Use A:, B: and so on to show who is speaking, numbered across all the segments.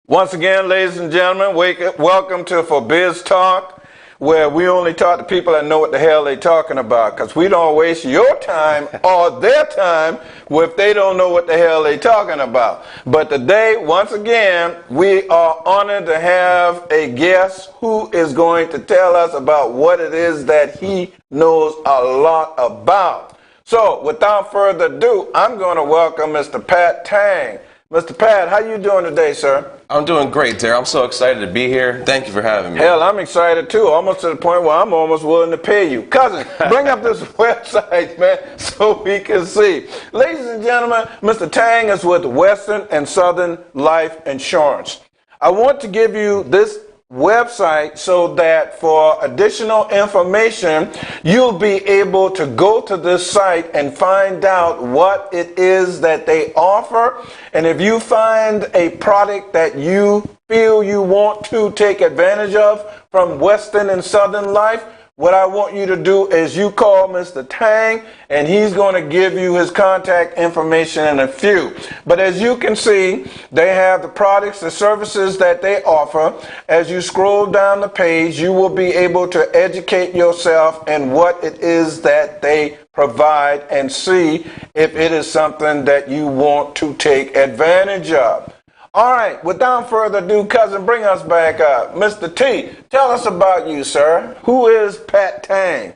A: Once again, ladies and gentlemen, welcome to For Biz Talk, where we only talk to people that know what the hell they're talking about, because we don't waste your time or their time if they don't know what the hell they're talking about. But today, once again, we are honored to have a guest who is going to tell us about what it is that he knows a lot about. So, without further ado, I'm going to welcome Mr. Pat Tang. Mr. Pat, how you doing today, sir?
B: I'm doing great, Darryl. I'm so excited to be here. Thank you for having me.
A: Hell, I'm excited too, almost to the point where I'm almost willing to pay you. Cousin, bring up this website, man, so we can see. Ladies and gentlemen, Mr. Tang is with Western and Southern Life Insurance. I want to give you this website so that for additional information, you'll be able to go to this site and find out what it is that they offer. And if you find a product that you feel you want to take advantage of from Western and Southern Life, what I want you to do is you call Mr. Tang, and he's going to give you his contact information in a few. But as you can see, they have the products, the services that they offer. As you scroll down the page, you will be able to educate yourself in what it is that they provide and see if it is something that you want to take advantage of. All right, without further ado, cousin, bring us back up. Mr. T, tell us about you, sir. Who is Pat Tang?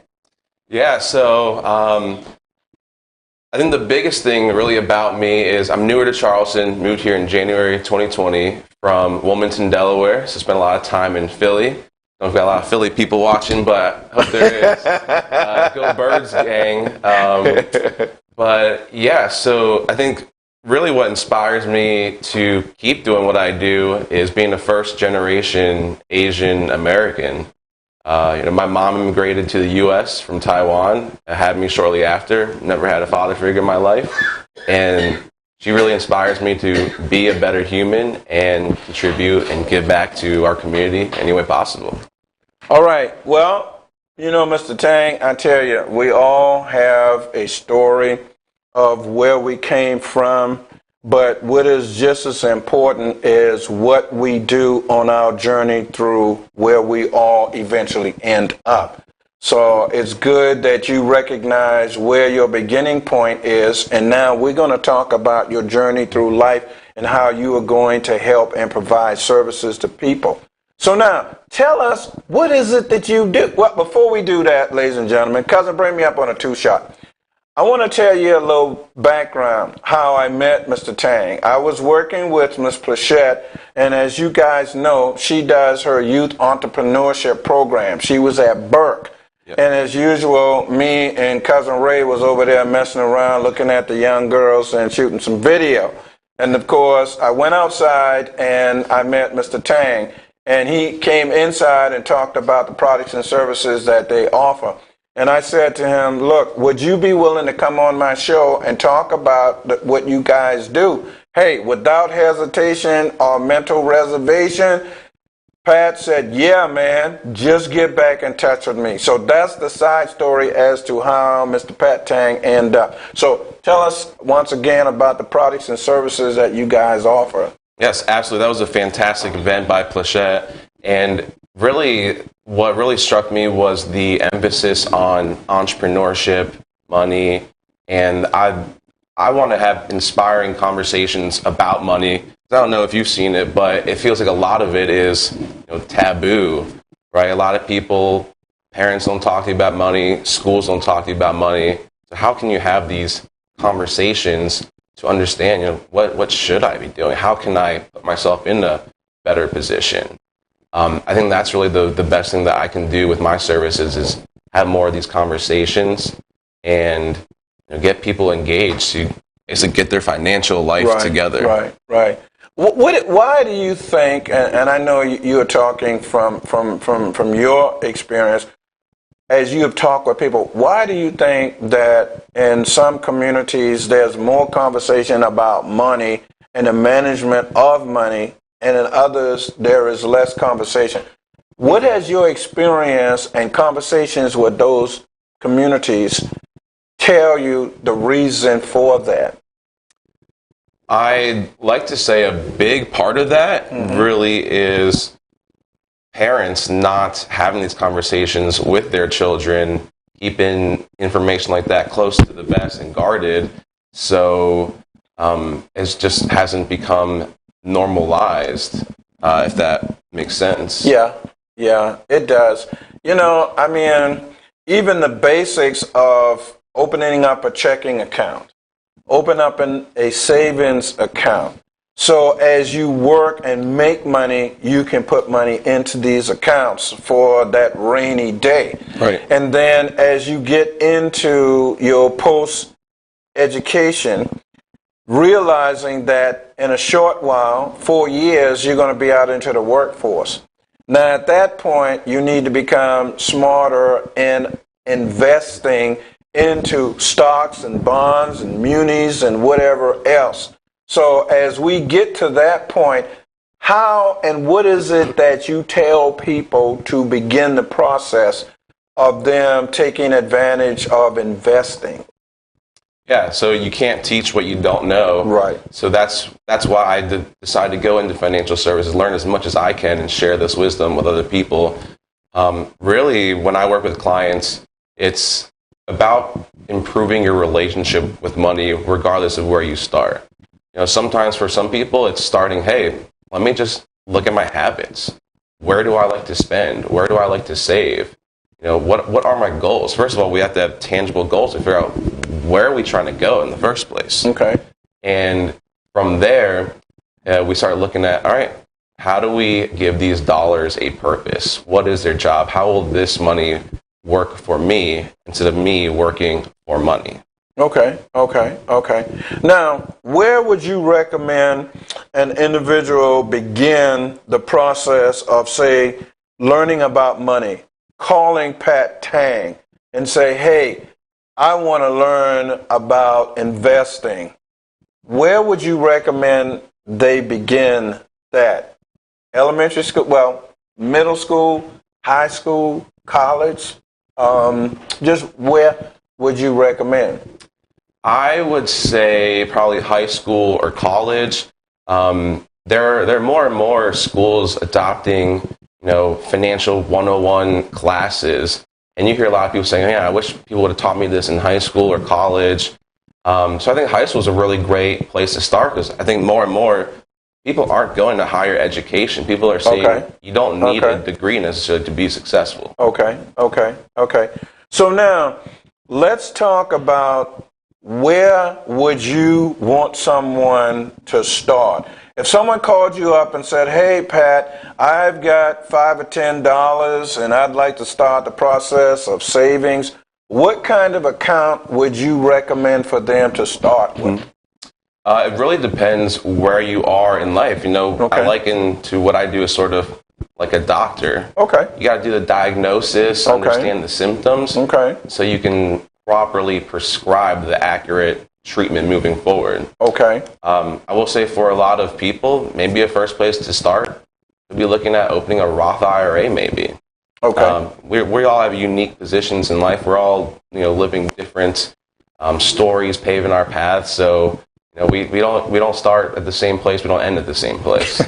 B: Yeah, so I think the biggest thing really about me is I'm newer to Charleston, moved here in January 2020 from Wilmington, Delaware. So spent a lot of time in Philly. Don't know if we've got a lot of Philly people watching, but I hope there is. Go Birds gang. But yeah, so I think really what inspires me to keep doing what I do is being a first generation Asian American. My mom immigrated to the U.S. from Taiwan, had me shortly after, never had a father figure in my life, and she really inspires me to be a better human and contribute and give back to our community any way possible.
A: All right, well, Mr. Tang, I tell you, we all have a story of where we came from, but what is just as important is what we do on our journey through where we all eventually end up. So it's good that you recognize where your beginning point is, and now we're going to talk about your journey through life and how you are going to help and provide services to people. So now, tell us, what is it that you do? Well, before we do that, ladies and gentlemen, cousin, bring me up on a two-shot. I want to tell you a little background, how I met Mr. Tang. I was working with Ms. Plachette, and as you guys know, she does her youth entrepreneurship program. She was at Burke. Yep. And as usual, me and Cousin Ray was over there messing around, looking at the young girls and shooting some video. And of course, I went outside and I met Mr. Tang, and he came inside and talked about the products and services that they offer. And I said to him, look, would you be willing to come on my show and talk about what you guys do? Hey, without hesitation or mental reservation, Pat said, yeah, man, just get back in touch with me. So that's the side story as to how Mr. Pat Tang ended up. So tell us once again about the products and services that you guys offer.
B: Yes, absolutely. That was a fantastic event by Plachette. And really, what really struck me was the emphasis on entrepreneurship, money, and I want to have inspiring conversations about money. I don't know if you've seen it, but it feels like a lot of it is taboo, right? A lot of people, parents don't talk to you about money, schools don't talk to you about money. So how can you have these conversations to understand, what should I be doing? How can I put myself in a better position? I think that's really the best thing that I can do with my services is have more of these conversations and get people engaged to basically get their financial life together.
A: Right. Why do you think, and I know you are talking from your experience, as you have talked with people, why do you think that in some communities there's more conversation about money and the management of money, and in others there is less conversation? What has your experience and conversations with those communities tell you the reason for that?
B: I'd like to say a big part of that really is parents not having these conversations with their children, keeping information like that close to the vest and guarded. So it just hasn't become normalized, if that makes sense.
A: Yeah, yeah, it does. I mean, even the basics of opening up a checking account, open up a savings account. So as you work and make money, you can put money into these accounts for that rainy day.
B: Right.
A: And then as you get into your post-education, realizing that in a short while, 4 years, you're going to be out into the workforce. Now, at that point, you need to become smarter in investing into stocks and bonds and munis and whatever else. So as we get to that point, how and what is it that you tell people to begin the process of them taking advantage of investing?
B: Yeah, so you can't teach what you don't know.
A: Right.
B: So that's why I decided to go into financial services, learn as much as I can, and share this wisdom with other people. Really, when I work with clients, it's about improving your relationship with money, regardless of where you start. Sometimes for some people, it's starting, hey, let me just look at my habits. Where do I like to spend? Where do I like to save? What are my goals? First of all, we have to have tangible goals to figure out where are we trying to go in the first place.
A: Okay.
B: And from there, we start looking at, all right, how do we give these dollars a purpose? What is their job? How will this money work for me instead of me working for money?
A: Okay. Now, where would you recommend an individual begin the process of, say, learning about money, calling Pat Tang and say, hey, I want to learn about investing? Where would you recommend they begin that? Elementary school, middle school, high school, college? Just where would you recommend?
B: I would say probably high school or college. There are more and more schools adopting, financial 101 classes. And you hear a lot of people saying, yeah, I wish people would have taught me this in high school or college. So I think high school is a really great place to start, because I think more and more people aren't going to higher education. People are saying you don't need a degree necessarily to be successful.
A: Okay. So now let's talk about, where would you want someone to start? If someone called you up and said, hey, Pat, I've got $5 or $10 and I'd like to start the process of savings, what kind of account would you recommend for them to start with?
B: It really depends where you are in life. I liken to what I do as sort of like a doctor. Okay. You got to do the diagnosis, understand the symptoms, so you can properly prescribe the accurate treatment moving forward. Okay. I will say for a lot of people, maybe a first place to start would be looking at opening a Roth IRA maybe. Okay. We all have unique positions in life. We're all, living different stories, paving our paths. So, we don't start at the same place. We don't end at the same place.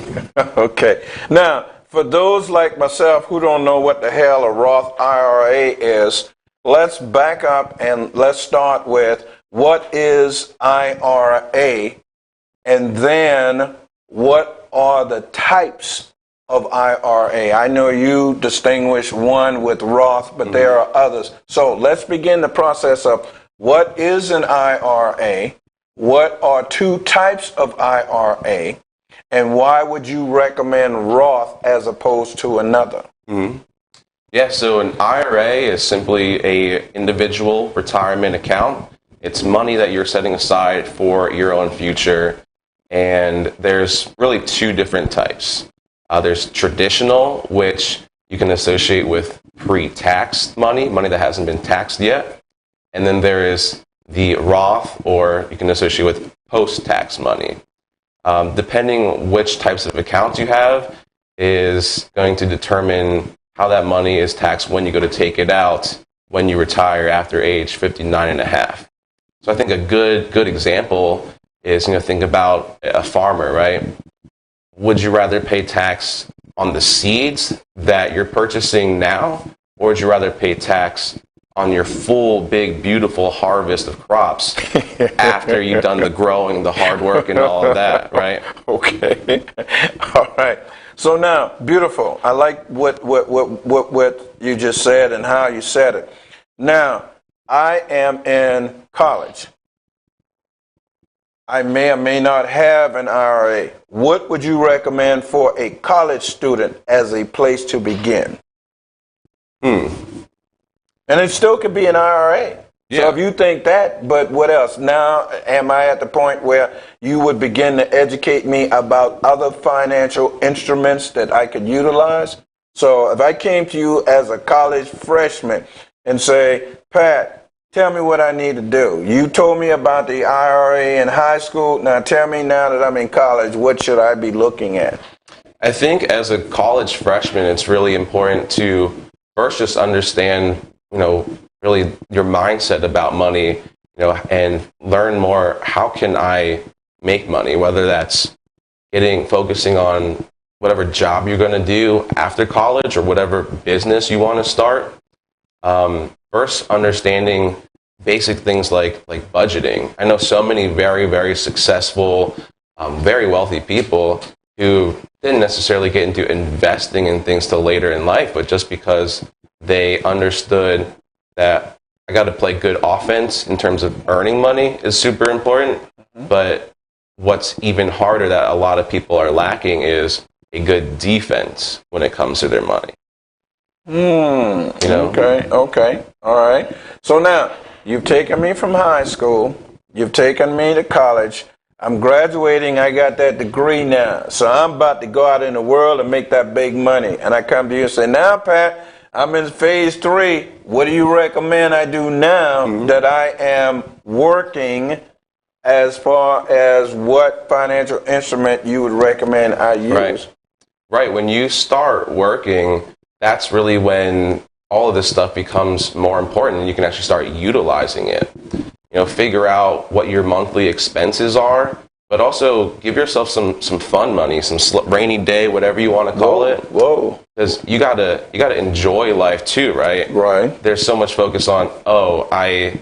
A: Okay. Now, for those like myself who don't know what the hell a Roth IRA is, let's back up and let's start with, what is IRA? And then what are the types of IRA? I know you distinguish one with Roth, but there are others. So let's begin the process of, what is an IRA? What are two types of IRA? And why would you recommend Roth as opposed to another?
B: Yeah, so an IRA is simply a individual retirement account. It's money that you're setting aside for your own future. And there's really two different types. There's traditional, which you can associate with pre-taxed money that hasn't been taxed yet. And then there is the Roth, or you can associate with post-tax money. Depending which types of accounts you have is going to determine how that money is taxed when you go to take it out when you retire after age 59 and a half. So I think a good example is, think about a farmer, right? Would you rather pay tax on the seeds that you're purchasing now, or would you rather pay tax on your full, big, beautiful harvest of crops after you've done the growing, the hard work, and all of that, right?
A: Okay. All right. So now, beautiful. I like what you just said and how you said it. Now, I am in college. I may or may not have an IRA. What would you recommend for a college student as a place to begin? And it still could be an IRA.
B: Yeah.
A: So if you think that, but what else? Now, am I at the point where you would begin to educate me about other financial instruments that I could utilize? So if I came to you as a college freshman and say, Pat, tell me what I need to do. You told me about the IRA in high school. Now tell me now that I'm in college, what should I be looking at?
B: I think as a college freshman, it's really important to first just understand, really your mindset about money, and learn more. How can I make money? Whether that's focusing on whatever job you're going to do after college or whatever business you want to start. First, understanding basic things like budgeting. I know so many very, very successful, very wealthy people who didn't necessarily get into investing in things till later in life, but just because they understood that I got to play good offense in terms of earning money is super important. But what's even harder that a lot of people are lacking is a good defense when it comes to their money.
A: Okay, all right. So now, you've taken me from high school, you've taken me to college, I'm graduating, I got that degree now, so I'm about to go out in the world and make that big money. And I come to you and say, now, Pat, I'm in phase 3. What do you recommend I do now that I am working, as far as what financial instrument you would recommend I use?
B: Right. When you start working, that's really when all of this stuff becomes more important and you can actually start utilizing it. Figure out what your monthly expenses are, but also give yourself some fun money, some rainy day, whatever you want to call it.
A: Whoa.
B: Because you gotta enjoy life too, right?
A: Right.
B: There's so much focus on, I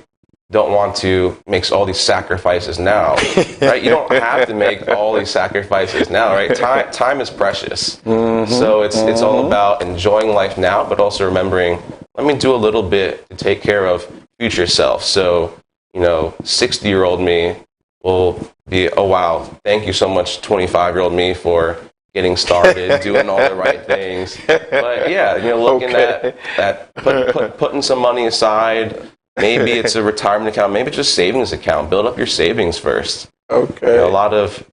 B: don't want to make all these sacrifices now, right? You don't have to make all these sacrifices now, right? Time is precious. So it's all about enjoying life now, but also remembering, let me do a little bit to take care of future self. So, 60-year-old me will be, oh, wow, thank you so much, 25-year-old me, for getting started, doing all the right things. But yeah, looking at putting some money aside. Maybe it's a retirement account, maybe just savings account. Build up your savings first. Okay.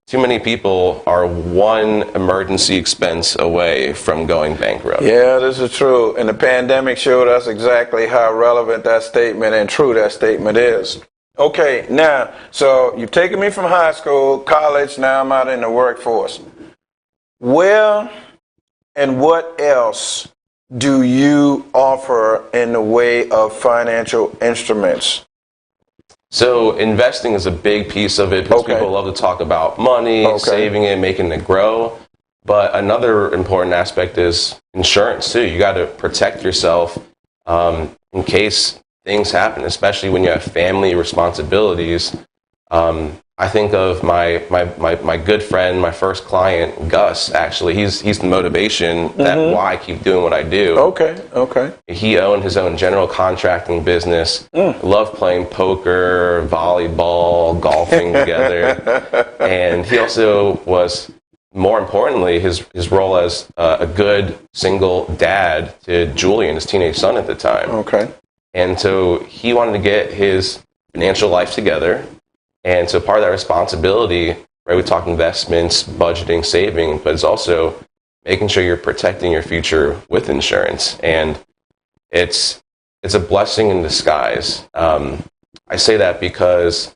B: Too many people are one emergency expense away from going bankrupt.
A: Yeah, this is true. And the pandemic showed us exactly how relevant that statement and true that statement is. Okay, now, so you've taken me from high school, college, now I'm out in the workforce. Where and what else do you offer in the way of financial instruments?
B: So investing is a big piece of it because people love to talk about money, saving it, making it grow. But another important aspect is insurance too. You got to protect yourself in case things happen, especially when you have family responsibilities. I think of my good friend, my first client, Gus. Actually, he's the motivation that why I keep doing what I do.
A: Okay.
B: He owned his own general contracting business. Loved playing poker, volleyball, golfing together, and he also was, more importantly, his role as a good single dad to Julian, his teenage son at the time.
A: Okay.
B: And so he wanted to get his financial life together. And so part of that responsibility, right, we talk investments, budgeting, saving, but it's also making sure you're protecting your future with insurance. And it's a blessing in disguise. I say that because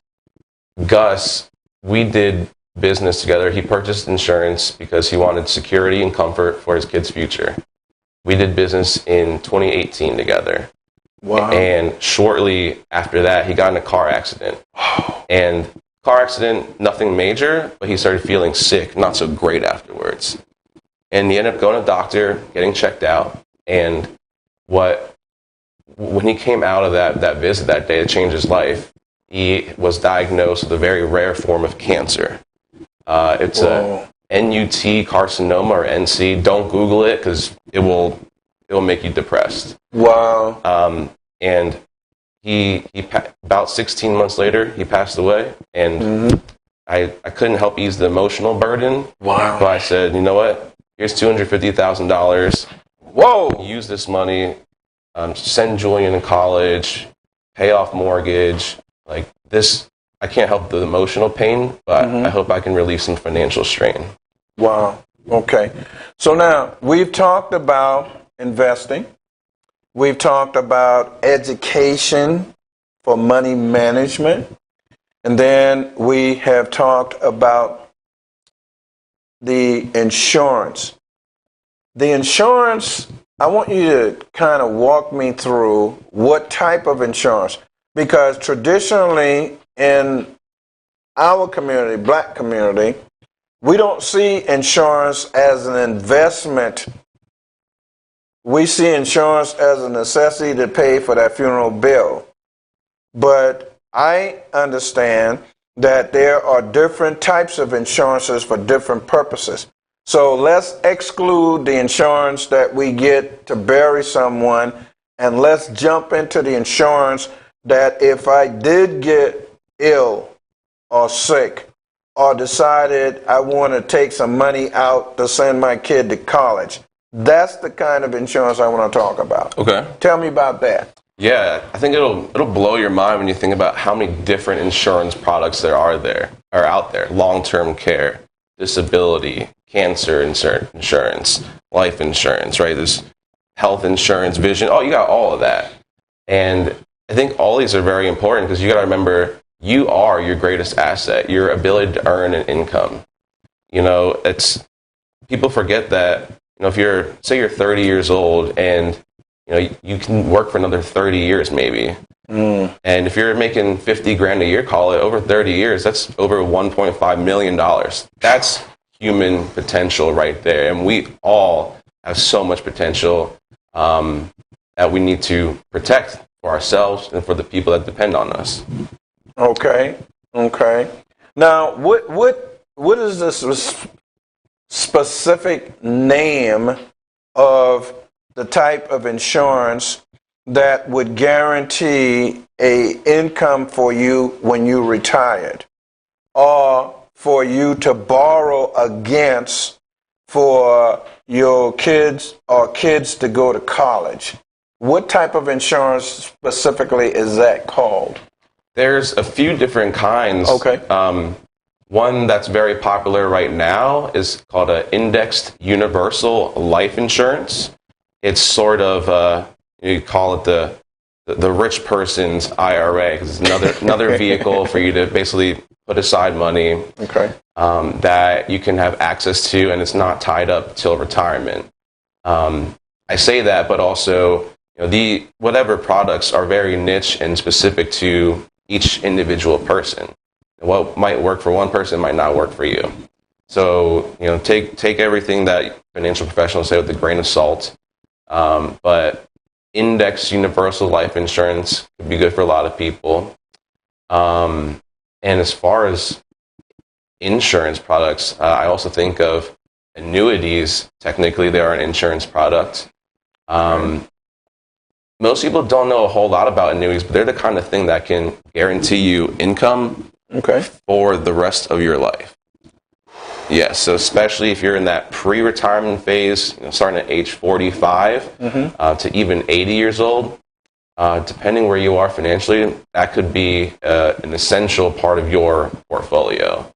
B: Gus, we did business together. He purchased insurance because he wanted security and comfort for his kid's future. We did business in 2018 together.
A: Wow.
B: And shortly after that, he got in a car accident. And car accident, nothing major, but he started feeling sick, not so great afterwards. And he ended up going to the doctor, getting checked out. And when he came out of that visit that day, it changed his life. He was diagnosed with a very rare form of cancer. It's a NUT carcinoma, or NC. Don't Google it because it will make you depressed.
A: Wow.
B: And he about 16 months later, he passed away. And I couldn't help ease the emotional burden.
A: Wow.
B: So I said, you know what? Here's $250,000.
A: Whoa.
B: Use this money. Send Julian to college. Pay off mortgage. Like this, I can't help the emotional pain, but I hope I can relieve some financial strain.
A: Wow. Okay. So now we've talked about investing. We've talked about education for money management. And then we have talked about the insurance. The insurance, I want you to kind of walk me through what type of insurance. Because traditionally in our community, black community, we don't see insurance as an investment. We see insurance as a necessity to pay for that funeral bill. But I understand that there are different types of insurances for different purposes. So let's exclude the insurance that we get to bury someone, and let's jump into the insurance that if I did get ill or sick or decided I want to take some money out to send my kid to college, that's the kind of insurance I want to talk about.
B: Okay.
A: Tell me about that.
B: Yeah, I think it'll blow your mind when you think about how many different insurance products there are out there. Long-term care, disability, cancer insurance, life insurance, right? There's health insurance, vision. Oh, you got all of that. And I think all these are very important because you got to remember, you are your greatest asset, your ability to earn an income. You know, people forget that, if you're 30 years old and you can work for another 30 years maybe. And if you're making $50,000 a year, call it, over 30 years, that's over $1.5 million. That's human potential right there. And we all have so much potential that we need to protect for ourselves and for the people that depend on us.
A: Okay. Now, what is this specific name of the type of insurance that would guarantee a income for you when you retired, or for you to borrow against for your kids or kids to go to college? What type of insurance specifically is that called?
B: There's a few different kinds.
A: Okay.
B: One that's very popular right now is called an indexed universal life insurance. It's sort of, you call it the rich person's IRA, because it's another vehicle for you to basically put aside money that you can have access to, and it's not tied up till retirement. I say that, but also, whatever products are very niche and specific to each individual person. What might work for one person might not work for you. So, take everything that financial professionals say with a grain of salt. But index universal life insurance could be good for a lot of people. And as far as insurance products, I also think of annuities. Technically, they are an insurance product. Most people don't know a whole lot about annuities, but they're the kind of thing that can guarantee you income for the rest of your life. Yeah, so especially if you're in that pre-retirement phase, starting at age 45 to even 80 years old, depending where you are financially, that could be an essential part of your portfolio.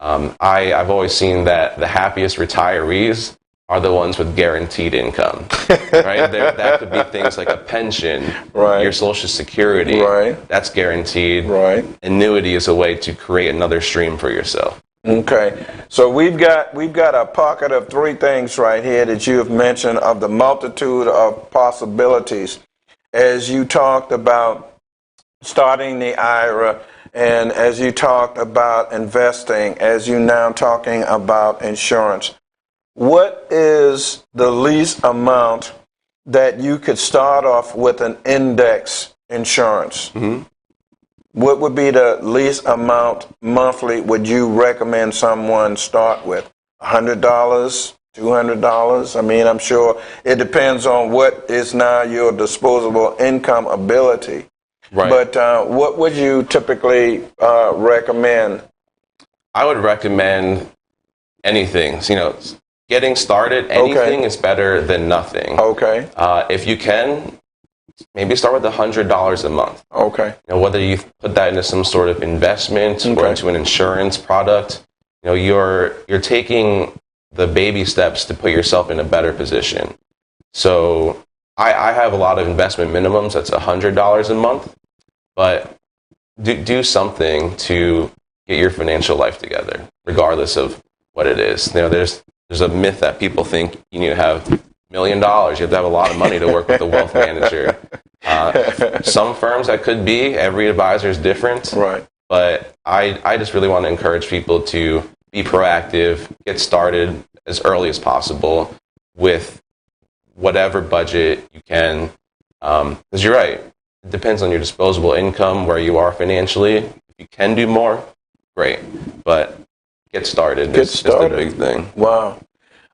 B: I've always seen that the happiest retirees are the ones with guaranteed income, right? That could be things like a pension, your Social Security, that's guaranteed. Annuity is a way to create another stream for yourself.
A: Okay, so we've got a pocket of three things right here that you have mentioned of the multitude of possibilities. As you talked about starting the IRA, and as you talked about investing, as you now talking about insurance, what is the least amount that you could start off with an index insurance?
B: Mm-hmm.
A: What would be the least amount monthly would you recommend someone start with? $100, $200? I mean, I'm sure it depends on what is now your disposable income ability.
B: Right.
A: But what would you typically recommend?
B: I would recommend anything. Getting started, anything is better than nothing.
A: Okay.
B: If you can, maybe start with $100 a month.
A: Okay.
B: Whether you put that into some sort of investment or into an insurance product, you're taking the baby steps to put yourself in a better position. So I have a lot of investment minimums. That's $100 a month, but do something to get your financial life together, regardless of what it is. There's a myth that people think you need to have $1 million. You have to have a lot of money to work with a wealth manager. Some firms that could be. Every advisor is different.
A: Right.
B: But I just really want to encourage people to be proactive, get started as early as possible with whatever budget you can. Because you're right. It depends on your disposable income, where you are financially. If you can do more, great. But get started. That's the big thing.
A: Wow.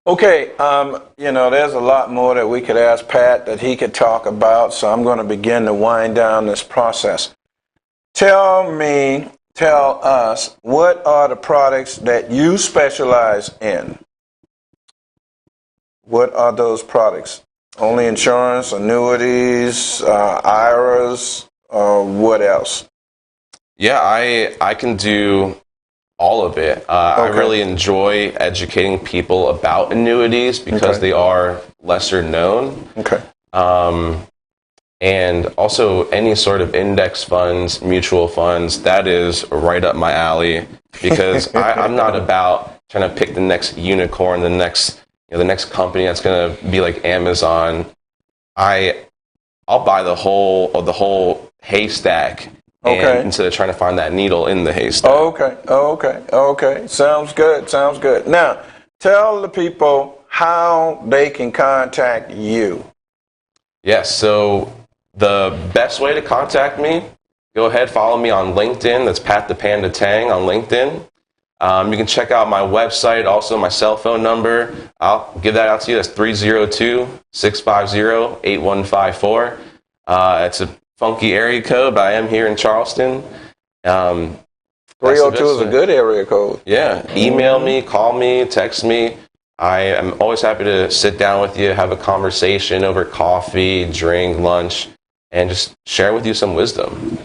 A: Okay, there's a lot more that we could ask Pat that he could talk about, so I'm going to begin to wind down this process. Tell us, what are the products that you specialize in? What are those products? Only insurance, annuities, IRAs, what else?
B: Yeah, I can do all of it. I really enjoy educating people about annuities because they are lesser known.
A: Okay.
B: And also any sort of index funds, mutual funds, that is right up my alley, because I'm not about trying to pick the next unicorn, the next company that's going to be like Amazon. I'll buy the whole haystack. Instead of trying to find that needle in the haystack. Okay. Sounds good. Now, tell the people how they can contact you. Yes, so the best way to contact me, go ahead, follow me on LinkedIn. That's Pat the Panda Tang on LinkedIn. You can check out my website, also my cell phone number. I'll give that out to you. That's 302-650-8154. It's a funky area code, but I am here in Charleston.
A: 302 is a good area code.
B: Yeah. Email me, call me, text me. I am always happy to sit down with you, have a conversation over coffee, drink, lunch, and just share with you some wisdom.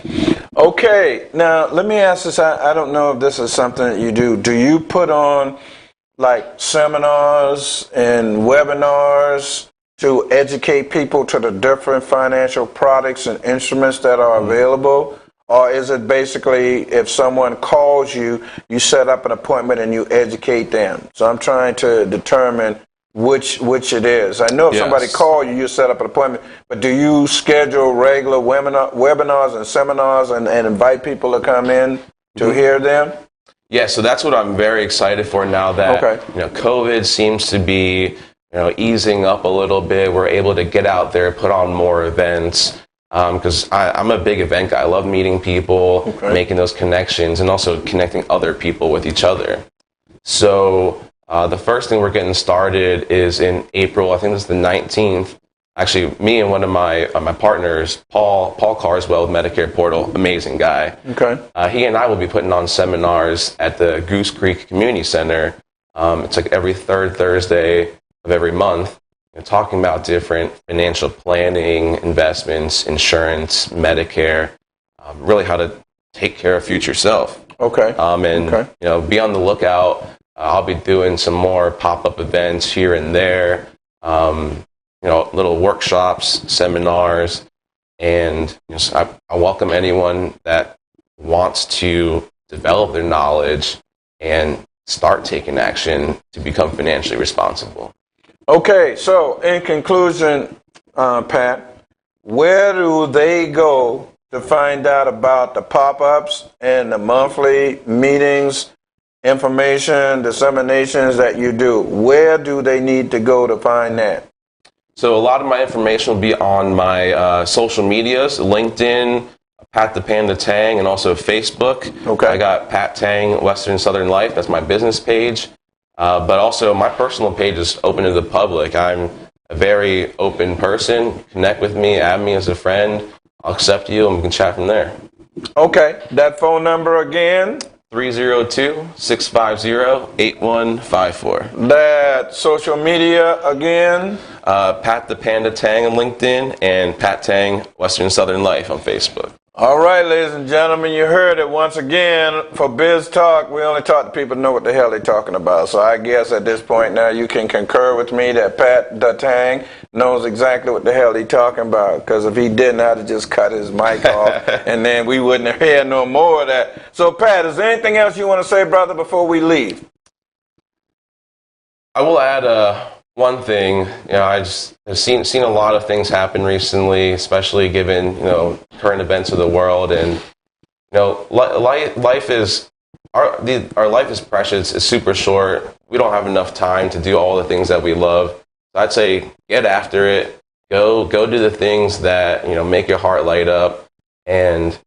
A: Okay. Now, let me ask this. I don't know if this is something that you do. Do you put on like seminars and webinars to educate people to the different financial products and instruments that are available? Or is it basically if someone calls you, you set up an appointment and you educate them? So I'm trying to determine which it is. I know if somebody calls you, you set up an appointment, but do you schedule regular webinars and seminars and invite people to come in to hear them?
B: Yeah, so that's what I'm very excited for now that COVID seems to be easing up a little bit. We're able to get out there, put on more events, because I'm a big event guy. I love meeting people, making those connections, and also connecting other people with each other. So the first thing we're getting started is in April. I think this is the 19th. Actually, me and one of my partners, Paul Carswell with Medicare Portal, amazing guy.
A: Okay.
B: He and I will be putting on seminars at the Goose Creek Community Center. It's like every third Thursday of every month, talking about different financial planning, investments, insurance, Medicare, really how to take care of future self.
A: Okay.
B: Be on the lookout. I'll be doing some more pop-up events here and there, little workshops, seminars, and I welcome anyone that wants to develop their knowledge and start taking action to become financially responsible.
A: Okay, so in conclusion, Pat, where do they go to find out about the pop-ups and the monthly meetings, information, disseminations that you do, where do they need to go to find that?
B: So a lot of my information will be on my social medias, LinkedIn, Pat the Panda Tang, and also Facebook.
A: Okay.
B: I got Pat Tang, Western Southern Life. That's my business page. But also my personal page is open to the public. I'm a very open person. Connect with me, add me as a friend. I'll accept you and we can chat from there.
A: Okay. That phone number again?
B: 302-650-8154.
A: That social media again?
B: Pat the Panda Tang on LinkedIn and Pat Tang, Western Southern Life on Facebook.
A: All right, ladies and gentlemen, you heard it once again. For Biz Talk, we only talk to people who know what the hell they're talking about. So I guess at this point now you can concur with me that Pat the Tang knows exactly what the hell he's talking about. Because if he didn't, I'd have just cut his mic off and then we wouldn't have had no more of that. So Pat, is there anything else you want to say, brother, before we leave?
B: I will add one thing. I just have seen a lot of things happen recently, especially given current events of the world, and life is our life is precious. It's super short. We don't have enough time to do all the things that we love. So I'd say get after it. Go do the things that make your heart light up, and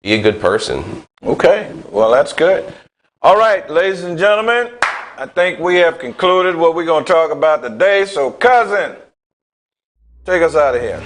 B: be a good person. Okay, well that's good. All right, ladies and gentlemen, I think we have concluded what we're going to talk about today. So, cousin, take us out of here.